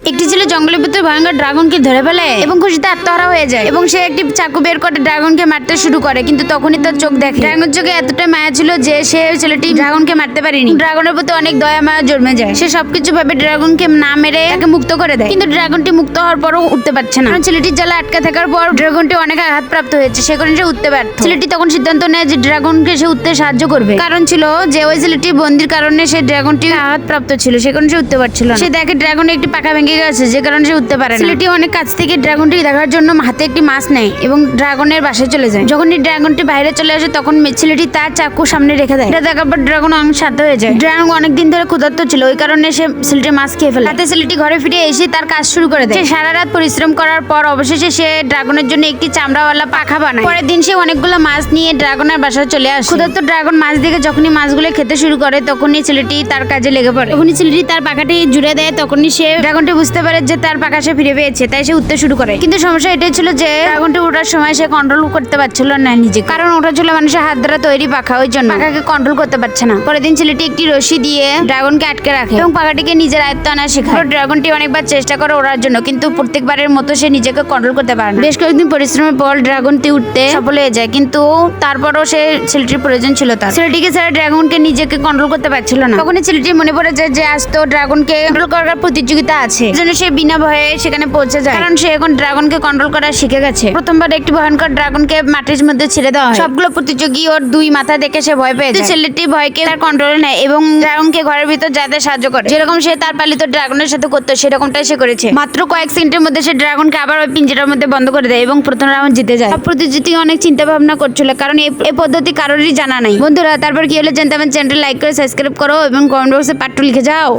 একটি ছেলে জঙ্গলের ভিতরে ভয়ঙ্কর ড্রাগনকে ধরে ফেলে এবং খুশিতে আত্মহারা হয়ে যায় এবং সে একটি চাকু বের করে ড্রাগনকে মারতে শুরু করে, কিন্তু তখনই তার চোখ দেখে। ড্রাগনের চোখে এতটা মায়া ছিল যে সে ছেলেটি ড্রাগনকে মারতে পারেনি। ড্রাগনের প্রতি অনেক দয়া মায়া জন্মে যায়। সে সবকিছু ভাবে ড্রাগনকে না মেরে তাকে মুক্ত করে দেয়, কিন্তু ড্রাগনটি মুক্ত হওয়ার পরও উঠতে পারছে না। ছেলেটির জ্বালা আটকে থাকার পর ড্রাগনটি অনেক আঘাতপ্রাপ্ত হয়েছে, সে কারণে সে উঠতে ব্যর্থ। ছেলেটি তখন সিদ্ধান্ত নেয় যে ড্রাগনকে সে উঠতে সাহায্য করবে। কারণ ছিল যে ওই ছেলেটি বন্দির কারণে সে ড্রাগনটি আঘাতপ্রাপ্ত ছিল, সে কারণে সে উঠতে পারছিল না। সে দেখে ড্রাগনের একটি পাখা ভেঙে গেছে, যে কারণে সে উঠতে পারে না। ছেলেটি অনেক কাছ থেকে ড্রাগনটি দেখার জন্য হাতে একটি মাছ নেয় এবং ড্রাগনের বাসায় চলে যায়। যখন ড্রাগনটি বাইরে চলে আসে তখন ছেলেটি তার চাকু সামনে রেখে দেয়। এটা দেখার পর ড্রাগন অনেক শান্ত হয়ে যায়। ড্রাগন অনেকদিন ধরে ক্ষুধার্ত ছিল, ওই কারণে সে ছেলেটির মাছ খেয়ে ফেলে। তাতে ছেলেটি ঘরে ফিরে এসে তার কাজ শুরু করে দেয়। সে সারা রাত পরিশ্রম করার পর অবশেষে সে ড্রাগনের জন্য একটি চামড়াওয়ালা পাখা বানায়। পরের দিন সে অনেকগুলো মাছ নিয়ে ড্রাগনের বাসায় চলে আসে। ক্ষুধার্ত ড্রাগন মাছ দেখে যখনই মাছগুলো খেতে শুরু করে তখনই ছেলেটি তার কাজে লেগে পড়ে। যখনই ছেলেটি তার পাখাটি জুড়ে দেয় তখনই সে ড্রাগনটি বুঝতে পারে যে তার পাখা সে ফিরে পেয়েছে, তাই সে উঠতে শুরু করে। কিন্তু সমস্যা এটাই ছিল যে ড্রাগনটি ওঠার সময় সে কন্ট্রোল করতে পারছিল না নিজে, কারণ ওটা ছিল মানুষের হাত দ্বারা তৈরি পাখা, ওই জন্য পাখাকে কন্ট্রোল করতে পারছে না। পরের দিন ছেলেটি একটি রশি দিয়ে ড্রাগনকে আটকে রাখে এবং পাখাটিকে নিজের আয়ত্ত আনা শেখায়। ড্রাগনটি অনেকবার চেষ্টা করে ওড়ার জন্য, কিন্তু প্রত্যেকবারের মতো সে নিজেকে কন্ট্রোল করতে পারে না। বেশ কয়েকদিন পরিশ্রমের পর ড্রাগনটি উঠতে সফল হয়ে যায়, কিন্তু তারপরও সে ছেলেটির প্রয়োজন ছিল তার। ছেলেটিকে ছাড়া ড্রাগনকে নিজেকে কন্ট্রোল করতে পারছিল না। তখনই ছেলেটির মনে পড়ে যায় যে আজ তো ড্রাগনকে কন্ট্রোল করার প্রতিযোগিতা আছে, জন্য সে বিনা ভয়ে সেখানে পৌঁছে যায়, কারণ সে এখন ড্রাগনকে কন্ট্রোল করা শিখে গেছে। প্রথমবার একটি ভয়ঙ্কর ড্রাগনকে মাটির মধ্যে ছেড়ে দেওয়া হয়। সবগুলো প্রতিযোগী ওর দুই মাথা দেখে সে ভয় পেয়ে যায়। ছেলেটি ভয়কে তার কন্ট্রোলে নেয় এবং ড্রাগনকে ঘরের ভিতর যাতে সাহায্য করে, যেরকম সে তার পালিত ড্রাগনের সাথে করতো সেরকমটাই সে করেছে। মাত্র কয়েক সেকেন্ডের মধ্যে সে ড্রাগনকে আবার ওই পিঞ্জরার মধ্যে বন্ধ করে দেয় এবং প্রথম রাউন্ড জিতে যায়। সব প্রতিযোগী অনেক চিন্তা ভাবনা করছিল, কারণ এই পদ্ধতি কারোরই জানা নাই। বন্ধুরা, তারপর কি হলো জানতে আমার চ্যানেলটা লাইক করে সাবস্ক্রাইব করো এবং কমেন্ট বক্সে পার্ট 2 লিখে যাও।